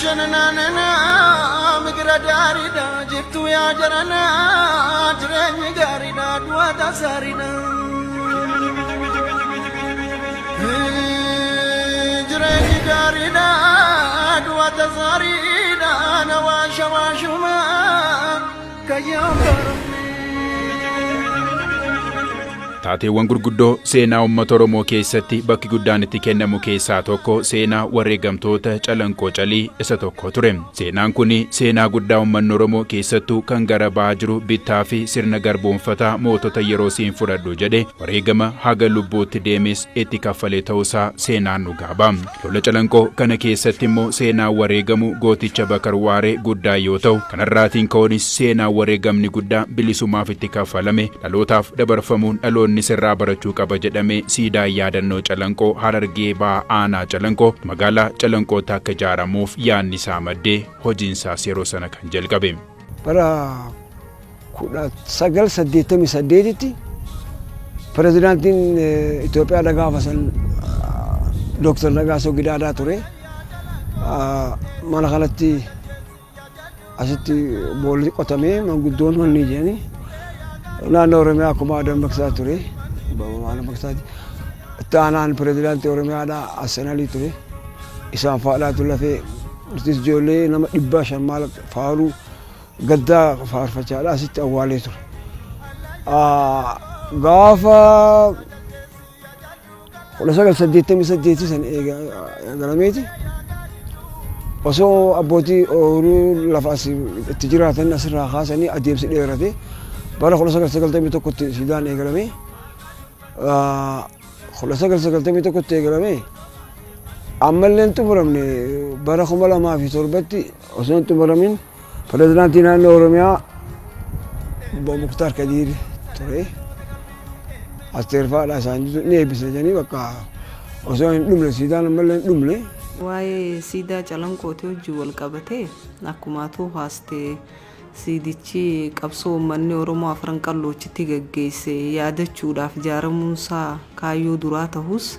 shananana migradariida jirtu yaa jarana jireenyi gaariidha duwata saariidha jireenyi gaariidha duwata saariidha nawaasha waashuma kayyaan Taateewwan gurguddoo seenaa uummata Oromoo keessatti bakki guddaan itti kennamu keessaa tokko seenaa wareegamtoota Calanqoo calii isa tokko ture. Seenaan kun seenaa guddaa uummanni Oromoo keessattuu kan gara ba'aa jiru bittaa fi sirna garboonfataa mootota yeroo siin fudhadhu jedhe wareegama haga lubbuutti deemes itti kaffalee ta'uusaa seenaan nu gaaba. Lola Calanqoo kana keessatti immoo seenaa wareegamu gooticha Bakar Waaree guddaa yoo ta'u kanarraatiin ka'uunis seenaa wareegamni guddaa bilisumaaf itti kaffalame dhalootaaf dabarfamuun dhaloonni sirraa barachuu qaba jedhame siidaa yaadannoo Calanqoo Harargee ba'aa aanaa Calanqoo magaalaa Calanqootti akka ijaaramuuf yaadni isaa maddee hojiinsaas yeroo sana kan jalqabe. Bara 1988tti pirezidaantiin Itoophiyaa dhagaafasan Dr. Nagaasoo Gidaadaa ture. Mana kanatti asitti boolli qotamee manguddoon wanni jedhanii naannoo Oromiyaa akkuma aadaa baksaa ture. Maana baksaati. Taanaan pirezidaantii Oromiyaadhaa Assanalii ture. Isaan faadhaatu lafee nutis ijoollee nama 500 maal faaruu gaddaa faarfachaadha asitti awwaalee ture. Gaafa 1988 san eegalameeti. Osoo abbootii ooyiruu lafa itti jiraatan asirraa kaasanii adeemsi dheerate. Bara 1991tti Siidaan eegalame. 1991tti eegalame. Ammallee xumuramne bara 2007tti osoo hin xumuramin pirezidaantii naannoo Oromiyaa Obbo Muktaar Kadiir ture. Asteerfaadhaa isaanii ni eebbise jedhanii bakka osoo hin dhumne Siidaan ammallee hin dhumne. Waa'ee siidaa Calanqootii wajjin wal qabatee akkuma haastee siidichi qabsoo uummanni Oromoo afran qalloochitti gaggeesse yaadachuudhaaf ijaaramuunsaa kaayyoo duraa ta'us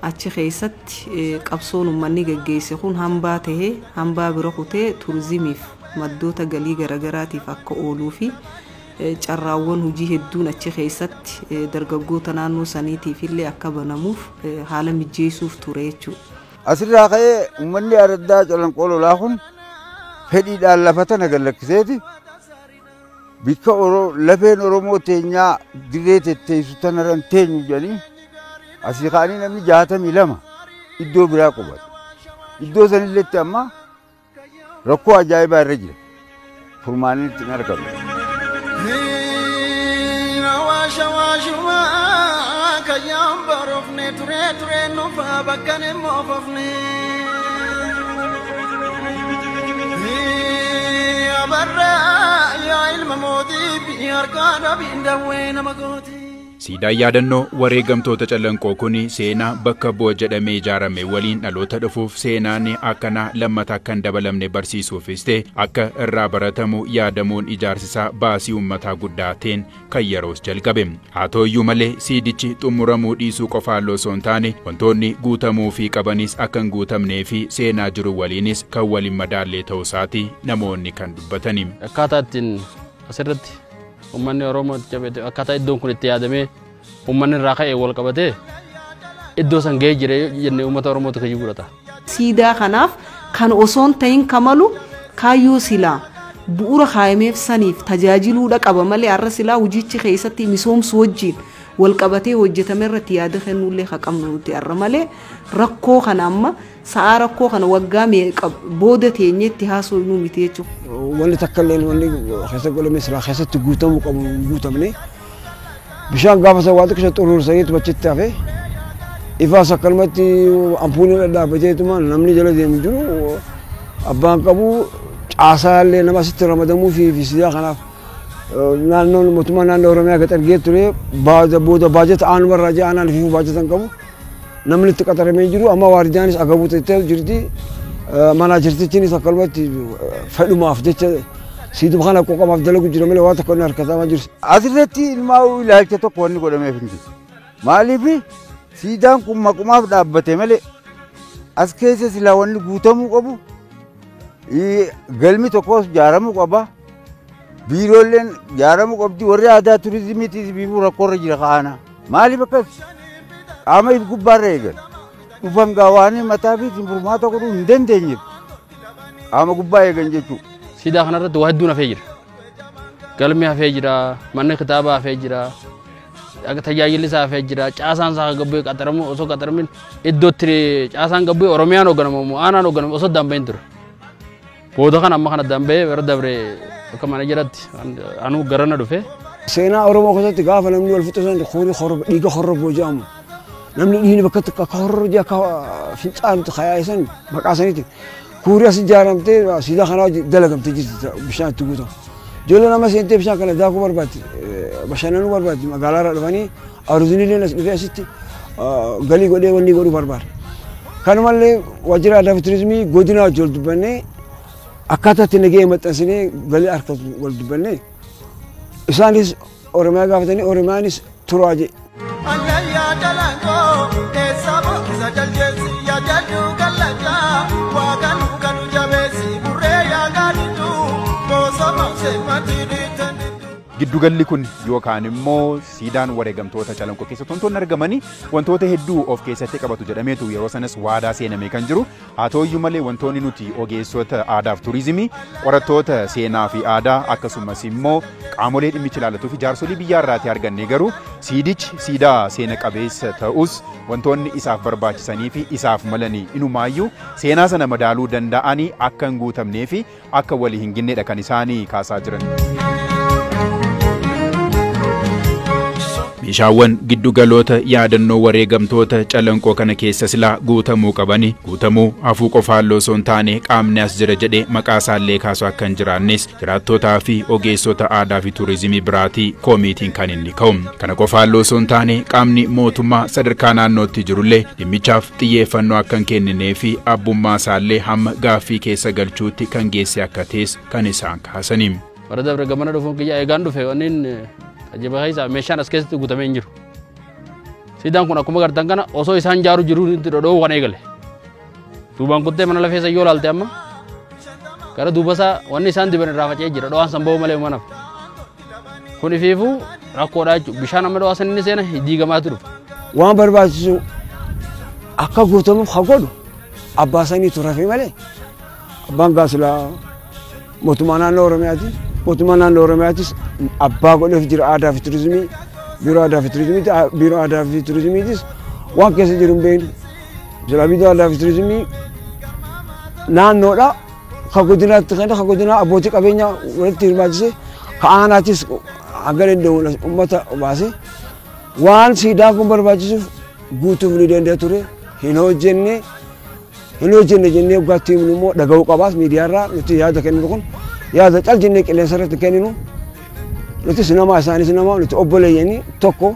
achi keessatti qabsoon uummanni gaggeesse kun hambaa tahee hambaa bira kutee turizimiif maddoota galii garagaraatiif akka ooluu fi carraawwan hojii hedduun achi keessatti dargaggoota naannoo saniitiif illee akka banamuuf haala mijeessuuf ture jechuudha. Asirraa ka'ee uummanni araddaa Calanqoo lolaa kun fedhiidhaan lafata nagalakkiseeti bikka lafeen Oromoo teenyaa dirree tetteessu tanarran teenyu jedhanii asii kaanii namni 62 iddoo biraa qubatu. Iddoo sanilletti amma rakkoo ajaa'ibaa irra jira. Furmaanni itti hin argamu. Kayyaan barofne ture nufa bakka ne moofofne. Abarra yaa ilma mootii fi harkaan abindawwee nama gooti. Siidaan yaadannoo wareegamtoota Calanqoo kun seenaa bakka bu'a jedhamee ijaarame waliin dhaloota dhufuuf seenaan akkanaa lammata akka hin dabalamne barsiisuufis ta'e akka irraa baratamu yaadamuun ijaarsisaa baasii uummataa guddaateen kan yeroos jalqabe. Haa ta'uyyuu malee siidichi xumuramuu dhiisuu qofaan osoo hin taane wantoonni guutamuu fi qabanis akka hin guutamnee fi seenaa jiru waliinis kan waliin madaallee ta'uusaati namoonni kan dubbatani. Akkaataa ittiin asirratti ummanni Oromoo jabate akkaataa iddoon kun itti yaadamee ummanni irraa ka'ee wal qabatee iddoo san ga'ee jire jennee uummata Oromootu kayyuu godhata. Siidaa kanaaf kan osoon ta'in kamalu kaayyoo silaa bu'uura kaayameef saniif tajaajiluudha qaba malee har'a silaa hojiichi keessatti misoomsu wajjin wal qabatee hojjetame irratti yaada kennuullee haqamnu nuti har'a malee rakkoo kana amma sa'a rakkoo kana waggaa meeqa booda teenyetti haasoo nu miti jechuudha. Wanni takka illee wanni keessa godhame silaa keessatti guutamuu qabu guutamne bishaan gaafa isaa waan xiqqoo xuruursaniitu bachitti hafe ifaas akkanumatti ampuuliin dhaabbateetuma namni jala deemu jiru abbaan qabu caasaa illee nama asitti ramadamuu fi siidaa kanaaf naannoon mootummaa naannoo Oromiyaa gad argee ture booda baajata aanuma irraa jee aanaan fi baajatan qabu namni itti qaxaramee jiru amma waardiyaanis agabuu ta'ee jirti mana jirtichinis akkanumatti fedhumaaf jecha siiduma kana qoqamaaf dalagu jira malee waan tokko inni harkatamaa jiru. Asirratti ilmaa'uu ilaalcha tokko wanni godhameef hin jiru. Maaliif siidaan kun maqumaaf dhaabbate malee as keessa silaa wanni guutamuu qabu galmi tokkos jaaramu qaba. Biirooleen jaaramu qabdi. Warri aadaa turizimiitiis biifuu rakkoorra jira kaana. Maaliif akkas? Qaama gubbaarra eegan. Dhufan gawaanii mataa fi furmaata godhuu hin dandeenyeef. Qaama gubbaa eegan jechuudha. Siidaa kanarratti waa hedduun hafee jira. Galmi hafee jira, manni kitaabaa hafee jira, tajaajilli isaa hafee jira, caasaan isaa gabbee qaxaramu osoo qaxaramin iddootti caasaan gabbee Oromiyaan hoogganamu aanaan hoogganamu osoo dambeen ture. Booda kan amma kana dambee bira dabree akka mana jiratti anuu garana dhufe. Seenaa Oromoo keessatti gaafa namni wal fixuusan dhiiga horroboo jedhamu. Namni dhiini bakka akka horroo jee akka fincaanutti kayaa'isan maqaa saniitiin. Kuurii as ijaaramtee siidaa kanaa dalagamtee jirti bishaan itti guutamu. Ijoollee nama seentee bishaan kana daakuu barbaaddi bashannanuu barbaaddi magaalaarraa dhufanii aruuzinillee as dhufee asitti galii godhee wanni godhuu barbaada. Kanumallee waajjira aadaa fi turizimii godina wajjin wal dubbannee akkaataa itti nagee maxxansinee galii harkatu wal dubbannee isaanis Oromiyaa gaafatanii Oromiyaanis turaa jee. Giddugalli kun yookaan immoo siidaan wareegamtoota Calanqoo keessatti wantoonni argamanii wantoota hedduu of keessatti qabatu jedhameetu yeroo sanas waadaa seenamee kan jiru. Haa ta'uyyuu malee wantoonni nuti ogeessota aadaa fi turizimii, qorattoota seenaa fi aadaa akkasumas immoo qaamolee dhimmichi ilaallatu fi jaarsolii biyyaa irraatii arganne garuu siidichi siidaa seena qabeessa ta'us wantoonni isaaf barbaachisanii fi isaaf malanii inumaayyuu seenaa sana madaaluu danda'anii akka hin guutamnee fi akka walii hin ginneedha kan isaanii kaasaa jiran. Meeshaawwan giddugaloota yaadannoo wareegamtoota Calanqoo kana keessa silaa guutamuu qabani. Guutamuu hafuu qofaan osoo hin taane qaamni as jira jedhee maqaa isaallee kaasuu akka hin jiraannes jiraattootaa fi ogeessota aadaa fi turizimii biraatii koomiitiin kan inni ka'u. Kana qofaan osoo hin taane qaamni mootummaa sadarkaa naannootti jirullee dhimmichaaf xiyyeeffannoo akka hin kenninee fi abbummaa isaallee hamma gaaffii keessa galchuutti kan geesse akka ta'es kan isaan kaasanii. Bara dabre gamana dhufuun kiyya eegaan dhufe wanniin ajaa'ibaa isa meeshaan as keessatti guutamee hin jiru. Siidaan kun akkuma gartan kana osoo isaan jaaru jiru itti dhodhoo kan eegale. Duubaan kuttee mana lafeessa yoo laalte amma gara duubasaa wanni isaan diban irraa faca'ee jira dho'aan san ba'uu malee mana. Kun ifiifuu rakkoodhaa jechuudha. Bishaan amma dho'aa san inni seena diigamaatu dhufa. Waan barbaachisu akka guutamuuf haa godhu abbaa saniitu rafee malee abbaan gaasilaa mootummaa naannoo Oromiyaati. Mootummaa naannoo Oromiyaatis abbaa godheef jira aadaa fi turizimii biiroo aadaa fi turizimiiti biiroo aadaa fi turizimiitis waan keessa jiru hin beeknu. Jala biiroo aadaa fi turizimii naannoodha kan godinaatti kan godinaa abbootii qabeenyaa walitti hirmaachisee kan aanaatis hanga danda'u uummata baasee waan siidaan kun barbaachisuuf guutuuf ni danda'a ture hin hojjenne jennee waggaatti himnu immoo dhaga'uu qabaas miidiyaarraa nuti yaada kennu kun. Yaada caljinee qilleensa irratti kenninu nutis nama isaanis nama nuti obboleeyyanii tokko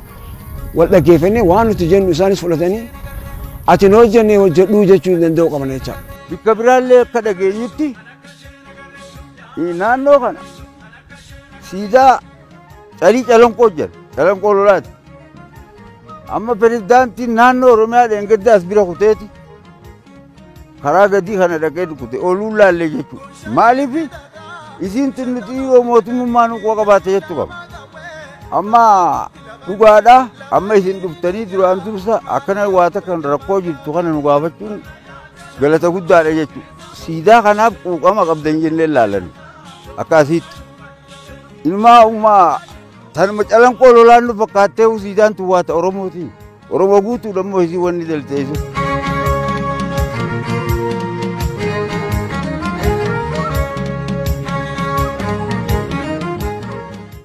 wal dhaggeeffannee waan nuti jennu isaanis fudhatanii ati hin hojjenne hojjedhuu jechuu danda'u qaban jechaadha. Bakka biraallee akka dhageenyutti naannoo kana siidaa calii calanqoo jedha calanqoo lolaati. Amma pirezidaantiin naannoo Oromiyaa dheengaddaa as bira kuteeti karaa gadii kana dhaqee dukute ooluun laallee jechuudha. Maaliif isin tinnuti yoo mootummaan qoo qabaate jettu qaba. Amma dhugaadha amma isin dhuftanii duraan dursa akkana waata kan rakkoo jirtu kana nu gaafachuun galata guddaadha jechuudha. Siidaa kanaaf quuqama qabdan jennee laalan akkasitti. Ilmaa ummaa tanuma calanqoo lolaan nu fakkaattee siidaan tun waata Oromooti. Oromoo guutuudha immoo isin wanni dalteessu.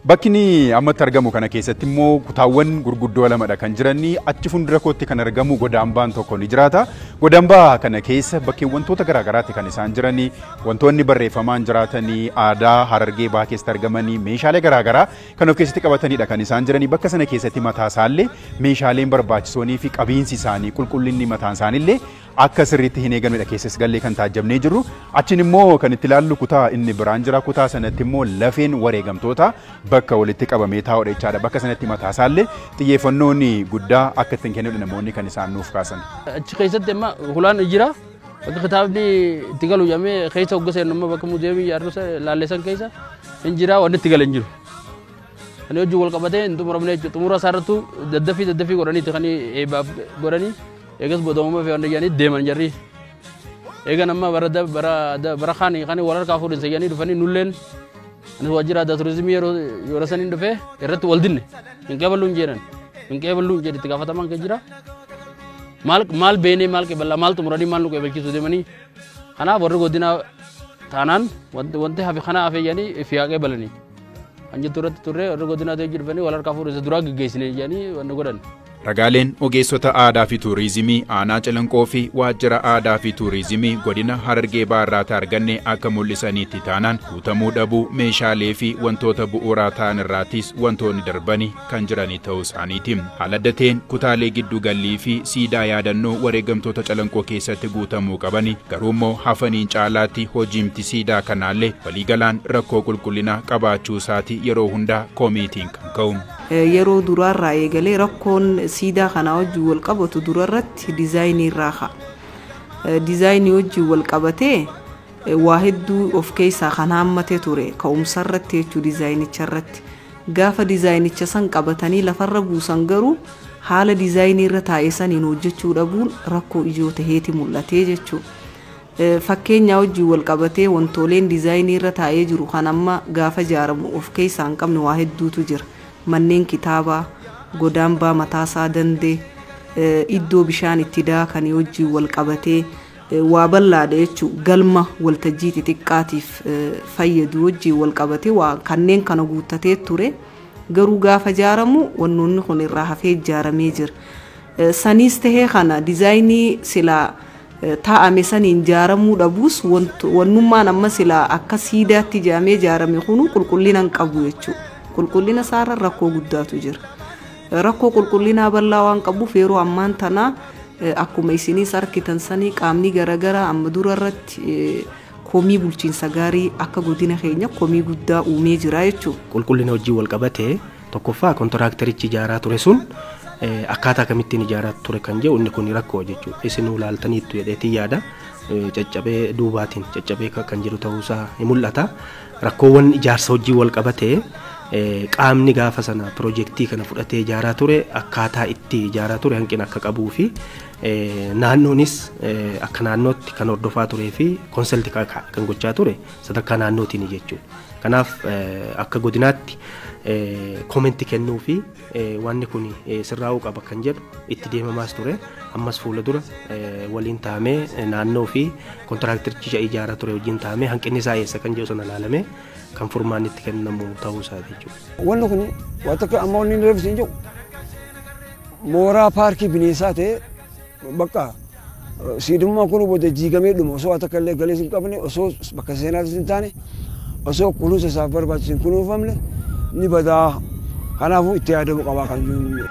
Bakkini ammatti argamu kana keessatti immoo kutaawwan gurguddoo lamadha kan jiranii achi fuuldura kootti kan argamu godaambaan tokko ni jiraata. Godaambaa kana keessa bakkee wantoota garaagaraatti kan isaan jiranii wantoonni barreeffamaan jiraatanii aadaa Harargee Bahaa keessatti argamanii meeshaalee garaagaraa kan of keessatti qabatanidha kan isaan jiranii. Bakka sana keessatti mataa isaallee meeshaaleen barbaachisoonii fi qabiinsi isaanii qulqullinni mataan isaaniillee akka sirriitti hin eegamnedha keessas gallee kan taajjabnee jirru. Achiin immoo kan itti ilaallu kutaa inni biraan jira. Kutaa sanatti immoo lafeen wareegamtoota bakka walitti qabamee taa'udha jechaadha. Bakka sanatti mataa isaallee xiyyeeffannoon guddaa akka ittiin kennudha namoonni kan isaan nuuf kaasan. Achi keessatti amma hulaan jira kitaabni itti galu jedhamee keessa hoggasee nama bakka muuziyeemii yaaddosa laalleessan keessa hin jira wanni itti galan jiru. Ani hojii wal qabatee hin xumuramne jechuudha. Xumura isaarrattuu daddafii godhaniiti kan eebbaaf godhanii eegas boodamuma fi wanta jedhanii deeman jarri. Eega nama bara kaanii kan wal harkaa fuudhinsa jedhanii dhufanii nulleen anis waajjira aadaa turizimii yeroo saniin dhufee irratti wal dinne hin qeeballuun jedhan hin qeeballuun jedhe itti gaafatamaan kan jira. Maal beenee maal qeeballaa maal xumuranii maal nu qeebalchiisu deemanii kanaaf warri godina taanaan wanti hafe kana hafe jedhanii fi haa qeebalanii. Anjirtu irratti turre warri godinaa ta'ee jirfanii wal harkaa fuudhinsa duraa gaggeessine jedhanii wanta godhan. Ragaaleen ogeessota aadaa fi tuurizimii aanaa Calanqoo fi waajjira aadaa fi tuurizimii godina Harargee Baarraatti arganne akka mul'isaniitti taanaan guutamuu dhabuu meeshaalee fi wantoota bu'uuraa ta'an irraattis wantoonni darbanii kan jiranii ta'uu isaaniiti. Haala addateen kutaalee giddu gallii fi siidaa yaadannoo wareegamtoota Calanqoo keessatti guutamuu qabani garuummoo hafaniin caalaatti hojiimti siidaa kanaallee waliigalaan rakkoo qulqullinaa qabaachuu isaati yeroo hundaa koomiitiin kan ka'u. Yeroo duraarraa eegalee rakkoon siidaa kana wajjin wal qabatu durarratti diizaayinii irraa ka'a. Diizaayinii wajjin wal qabatee waa hedduu of keessaa kan hammatee ture ka'umsarratti jechuu diizaayinicharratti. Gaafa diizaayinicha san qabatanii lafarra buusan garuu haala diizaayinii irra taa'ee saniin hojjechuu dhabuun rakkoo ijoo taheeti mul'atee jechuudha. Fakkeenya wajjin wal qabatee wantooleen diizaayinii irra taa'ee jiru kan amma gaafa ijaaramu of keessaa hin qabne waa hedduutu jira. Manneen kitaabaa, godaambaa mataasaa dandee, iddoo bishaan itti daakanii wajjin wal qabatee waa bal'aadha jechuudha. Galma waltajjii xixiqqaatiif fayyadu wajjin wal qabatee waa kanneen kana guuttatee ture. Garuu gaafa ijaaramu wannoonni kun irraa hafee ijaaramee jira. Saniis tahee kana diizaayinii silaa taa'ame saniin ijaaramuu dhabuus wannummaan amma silaa akka siidaatti ijaamee ijaarame kunu qulqullina hin qabu jechuudha. Qulqullina isaarra rakkoo guddaatu jira. Rakkoo qulqullinaa bal'aa waan qabuuf yeroo ammaan tanaa akkuma isiniis argitan sanii qaamni garaagaraa amma dura irratti komii bulchiinsa gaarii akka godina keenya komii guddaa uumee jira jechuudha. Qulqullina hojii wal qabatee tokkoffaa kontiraakterichi ijaaraa ture sun akkaataa kamittiin ijaaraa ture kan jedhu inni kun rakkoo jechuudha. Isin ulaaltaniittu jedheetii yaada caccabee duubaatiin caccabee kan jiru ta'uusaa ni mul'ata. Rakkoowwan ijaarsa hojii wal qabatee qaamni gaafa sana piroojeektii kana fudhatee ijaaraa ture akkaataa itti ijaaraa ture hanqina akka qabuu fi naannoonis akka naannootti kan hordofaa turee fi konsaltii kan gochaa ture sadarkaa naannootiin jechuudha. Kanaaf akka godinaatti koomenti kennuu fi wanni kun sirraa'uu qaba kan jedhu itti deemamaas ture. Ammas fuula dura waliin taa'amee naannoo fi kontiraaktericha ijaaraa ture wajjin taa'amee hanqinni isaa eessa kan jedhu sana ilaalamee kan furmaan itti kennamu ta'uu isaati jechuudha. Wanni kun waan takka amma wanni inni reebisee hin jiru mooraa paarkii bineensaa ta'e bakka siidummaa kun booda jiigamee dhuma osoo waan takka illee galees hin qabne osoo bakka seenaatis hin taane osoo kunuunsa isaaf barbaachisu hin kunuunfamne ni badaa. Kanaafuu itti yaadamuu qabaa kan jiru.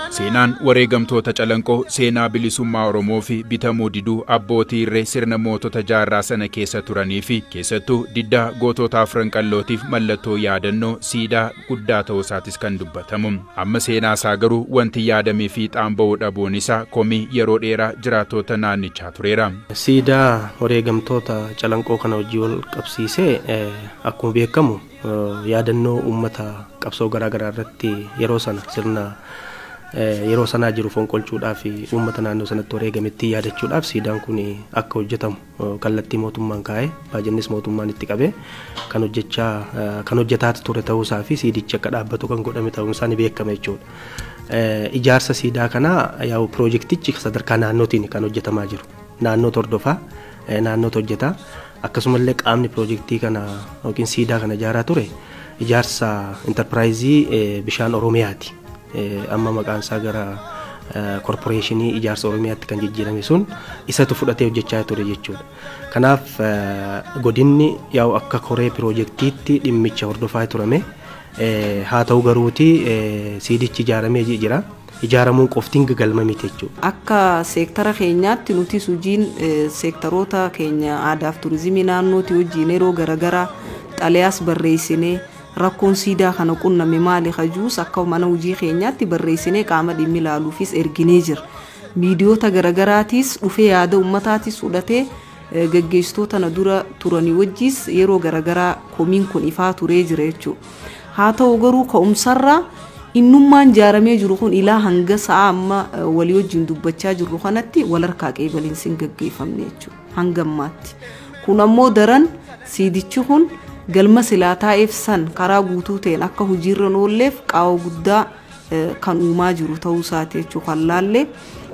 Seenaan wareegamtoota Calanqoo seenaa bilisummaa Oromoo fi bitamuu diduu abbootii irree sirna mootota jaarraa sana keessa turanii fi keessattuu diddaa gootota afran qallootiif mallattoo yaadannoo siidaa guddaa ta'uu isaatis kan dubbatamu. Amma seenaa isaa garuu wanti yaadamee fi xaamba'uu dhabuun isaa komii yeroo dheeraa jiraattota naannichaa tureera. Siidaa wareegamtoota Calanqoo kana hojii wal qabsiisee akkuma beekamu yaadannoo uummata qabsoo garaagaraa irratti yeroo sana sirna yeroo sanaa jiru fonqolchuudhaaf uummata naannoo sanatti wareegametti yaadachuudhaaf siidaan kun akka hojjetamu kallattii mootummaan kaa'ee baajannis mootummaan itti qabee kan hojjetaa ture ta'uusaa fi siidichi akka dhaabbatu kan godhame ta'uunsaa ni beekama jechuudha. Ijaarsa siidaa kanaa yaa'u piroojeektichi sadarkaa naannootiin kan hojjetamaa jiru. Naannoo hordofaa naannoo hojjetaa akkasumallee qaamni piroojeektii kana yookiin siidaa kana ijaaraa ture ijaarsa intarpiraayizii bishaan Oromiyaati. Amma maqaan isaa gara korporeeshinii ijaarsa Oromiyaatti kan jijjiirame sun isatu fudhatee hojjechaa ture jechuudha. Kanaaf godinni yaa'u akka koree piroojeektiitti dhimmicha hordofaa turame haa ta'u garuuti siidichi ijaaramee jira. Ijaaramuun qoftiin gagalma miti jechuudha. Akka seektara keenyaatti nuti hojiin seektaroota keenya aadaaf turizimii naannootti wajjin yeroo garaagaraa xalayaas barreessinee rakkoon siidaa kana qunname maali hajuus akka mana hojii keenyaatti barreessinee qaama dhimmi ilaaluufis erginee jira. Miidiyoota garagaraatiis dhufee yaada ummataatis fudhatee gaggeessitoota na dura turanii wajjis yeroo garagaraa komiin kun ifaa turee jira jechuudha. Haa ta'u garuu ka'umsarraa innummaan jaaramee jiru kun ilaa hanga sa'a amma walii wajjin dubbachaa jiru kanatti wal harkaa qeebalinsi hin gaggeeffamne jechuudha hanga ammaatti. Kun ammoo daran siidichi kun galma silaa taa'eef san karaa guutuu ta'een akka hojiirra oolleef qaawwa guddaa kan uumaa jiru ta'uu isaati jechuudha kan laallee.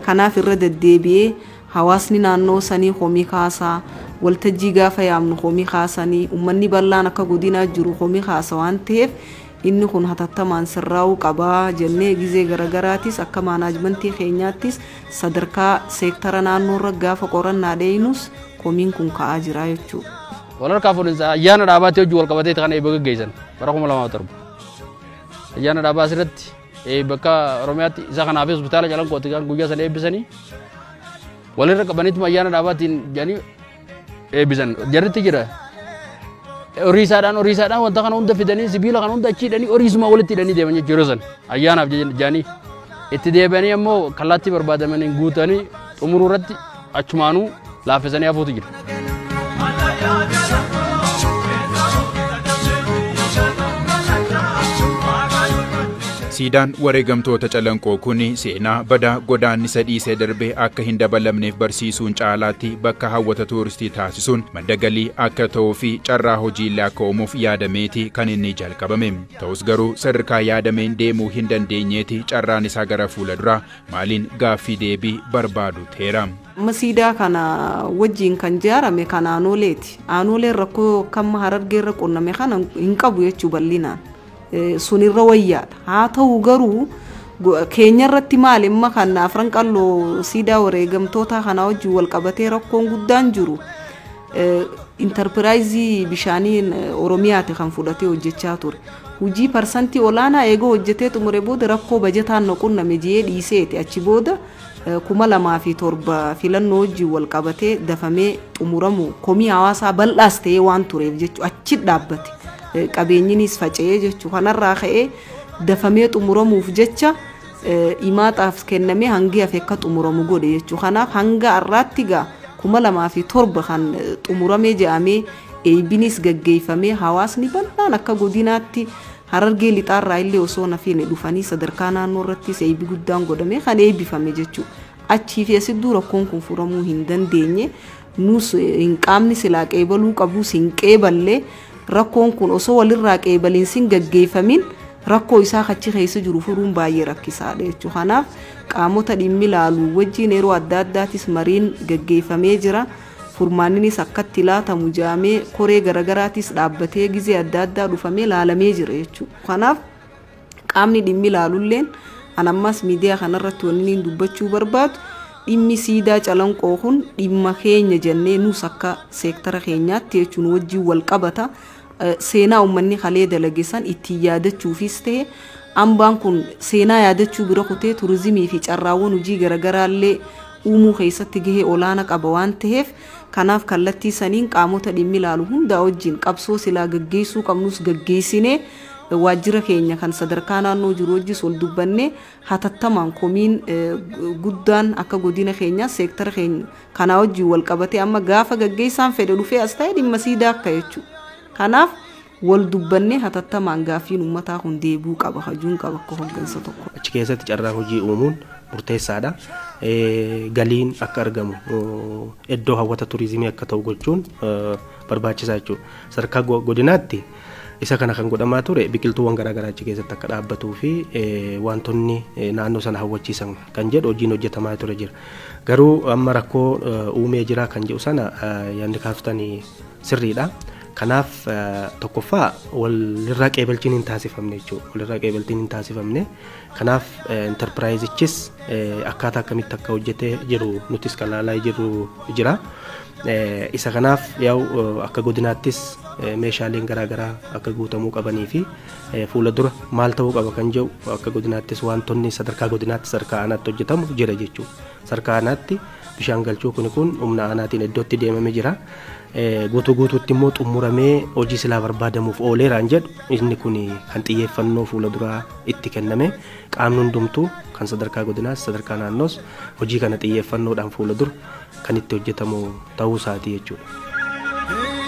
Kanaaf irra deddeebi'ee hawaasni naannoo sanii komii kaasaa waltajjii gaafa yaamnu komii kaasanii uummanni bal'aan akka godinaa jiru komii kaasa waan ta'eef inni kun hatattamaan sirraa'uu qabaa jennee gizee garagaraattis akka maanaajmentii keenyaattis sadarkaa seektara naannoorra gaafa qorannaa dheeyinus komiin kun ka'aa jira jechuudha. Walharkaa fuudhinsa ayyaana dhaabaatti hojii wal qabatee kan eebba gaggeessan bara 2007 ayyaana dhaabaa asirratti bakka Oromiyaatti isa kanaaf hospitaala Calanqootti kan guyyaa sana eebbisanii walirra qabaniitu ayyaana dhaabaatiin jedhanii eebbisan jarritti jira. Oriisaadhaan wanta kana hunda fidanii sibiila kana hunda achi hidhanii oriisuma walitti hidhanii deeman jechuudha san ayyaanaaf jedhanii itti deebi'anii ammoo kallattii barbaadamaniin guutanii xumuruu irratti achumaanuu laaffisanii hafuutu jira. Siidaan wareegamtoota Calanqoo kun seenaa badaa godaannisa dhiisee darbee akka hin dabalamneef barsiisuun caalaatti bakka hawwata tuuristii taasisuun madda galii akka ta'uu fi carraa hojiillee akka uumuuf yaadameeti kan inni jalqabame. Ta'us garuu sadarkaa yaadameen deemuu hin dandeenyeeti carraan isaa gara fuula duraa maaliin gaaffii deebii barbaadu teera. Siidaa kana wajjin kan ijaarame kan aanoleeti. Aanoleen rakkoo kan Harargeerra qunname kana hin qabu jechuu bal'inaan. Sunirra wayyaadha. Haa ta'u garuu keenya irratti maal imma kan afran qalloo siidaa wareegamtoota kana wajjin wal qabatee rakkoon guddaan jiru. Enterprise bishaanii Oromiyaati kan fudhatee hojjechaa ture. Hojii parsantii olaanaa eegoo hojjetee xumure booda rakkoo bajataan noqunname jee dhiiseeti achi booda 2007 filannoo wajjin wal qabatee dafamee xumuramu komii hawaasaa bal'aas ta'ee waan tureef jechuudha achi dhaabbate. Qabeenyinis faca'ee jechuudha kanarraa ka'ee dafamee xumuramuuf jecha imaataaf kennamee hangi hafe akka xumuramu godhe jechuudha. Kanaaf hanga har'aatti gaa 2007 kan xumuramee jedhamee eebbinis gaggeeffamee hawaasni bal'aan akka godinaatti Harargee lixaarraa illee osoo nafiin dhufanii sadarkaa naannoo irrattis eebbi guddaan godhamee kan eebbifame jechuudha. Achii fi asidduu rakkoon kun furamuu hin dandeenye nus hin qaamni silaa qeebaluu qabus hin qeeballee rakkoon kun osoo walirraa qeebalinsi gaggeeffamin rakkoo isaa achi keessa jiru furuun baay'ee rakkisaadha jechuudha. Kanaaf qaamota dhimmi ilaalu wajjin yeroo adda addaattis mariin gaggeeffamee jira. Furmaanninis akkatti laatamu jaamee koree garagaraattis dhaabbatee gizee adda addaa dhufamee laalamee jira jechuudha. Kanaaf qaamni dhimmi ilaalulleen anammas miidiyaa kanarratti wanni dubbachuu barbaadu dhimmi siidaa Calanqoo kun dhimma keenya jennee nus akka seektara keenyaatti jechuun wajjin wal qabata. Seenaa uummanni kalee dalageessan ittiin yaadachuufis ta'e hambaan kun seenaa yaadachuu bira kutee turizimii fi carraawwan hojii garagaraallee uumuu keessatti gahee olaanaa qaba waan ta'eef kanaaf kallattii saniin qaamota dhimmi ilaalu hundaa wajjin qabsoo silaa gaggeessuu qabnus gaggeessinee waajjira keenya kan sadarkaa naannoo jiru wajjis wal dubbannee hatattamaan komiin guddaan akka godina keenyaa seektara keenya kanaa wajjin wal qabatee amma gaafa gaggeessaan fedhe dhufee as ta'e dhimma siidaa akka jechuudha. Kanaaf wal dubbannee hatattamaan gaaffiin uummataa kun deebuu qaba hajuun qaba akka hoggansa tokko. Achi keessatti carraa hojii uumuun murteessaadha. Galiin akka argamu iddoo hawwata turizimii akka ta'u gochuun barbaachisaa jechuudha. Sadarkaa godinaatti isa kana kan godhamaa ture biqiltuuwwan garaagaraa achi keessatti akka dhaabbatuu fi wantoonni naannoo sana hawwachiisan kan jedhu hojiin hojjetamaa ture jira. Garuu amma rakkoo uumee jira kan jedhu sana yaadni kaaftanii sirriidha. Kanaaf tokkoffaa walirraa qeebalchiin hin taasifamne jechuudha. Walirraa qeebalchiin hin taasifamne. Kanaaf enterpiraayizichis akkaataa akkamitti akka hojjetee jiru nutis kan ilaalaa jiru jira. Isa kanaaf yaa'u akka godinaattis meeshaaleen garaagaraa akka guutamuu qabanii fi fuula dura maal ta'uu qaba kan jedhu akka godinaattis wantoonni sadarkaa godinaatti sadarkaa aanaatti hojjetamu jira jechuudha. Sadarkaa aanaatti bishaan galchuu kun humna aanaatiin iddootti deemamee jira. Guutuutti immoo xumuramee hojii silaa barbaadamuuf ooleeraan jedhu inni kun kan xiyyeeffannoo fuula duraa itti kenname qaamni hundumtuu kan sadarkaa godinaas sadarkaa naannoos hojii kana xiyyeeffannoodhaan fuula dura kan itti hojjetamu ta'uu isaati jechuudha.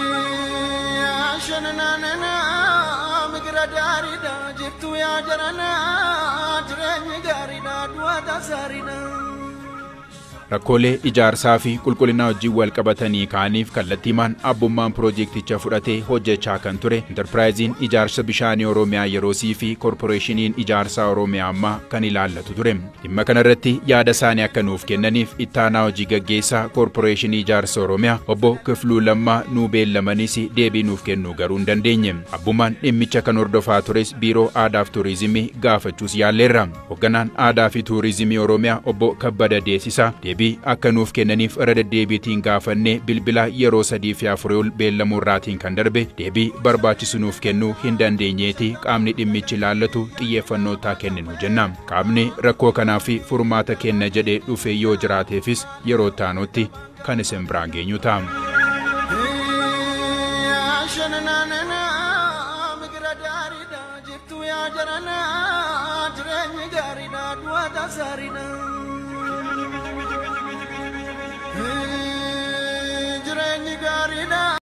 Rakkoolee ijaarsaa fi qulqullina hojii wal qabatanii kaaniif kallattiimaan abbummaan piroojeekticha fudhatee hojjechaa kan ture Enterpiraayiziin ijaarsa bishaanii Oromiyaa yeroosii fi Koorporeeshiniin ijaarsaa Oromiyaa ammaa kan ilaallatu ture. Dhimma kanarratti yaada isaanii akka nuuf kennaniif ittaanaa hojii gaggeessaa Koorporeeshinii ijaarsa Oromiyaa obbo Kifluu Lammaa nuu beellamanis deebii nuuf kennuu garuu hin dandeenye. Abbummaan dhimmicha kan hordofaa tures Biiroo Aadaa fi Tuurizimii gaafachuus yaalleerra. Hoogganaan Aadaa fi Tuurizimii Oromiyaa obbo Kabbada Deessisaa deebii akka nuuf kennaniif irra deddeebiitiin gaafannee bilbila yeroo 3 fi 4 ol beellamuu irraatiin kan darbe deebii barbaachisu nuuf kennuu hin dandeenyeeti qaamni dhimmichi ilaallatu xiyyeeffannoo taa kenninu jenna. Qaamni rakkoo kanaaf furmaata kenna jedhee dhufee yoo jiraateefis yeroo taanutti kan isin biraan geenyu ta'a. Jireenyi gaariidha.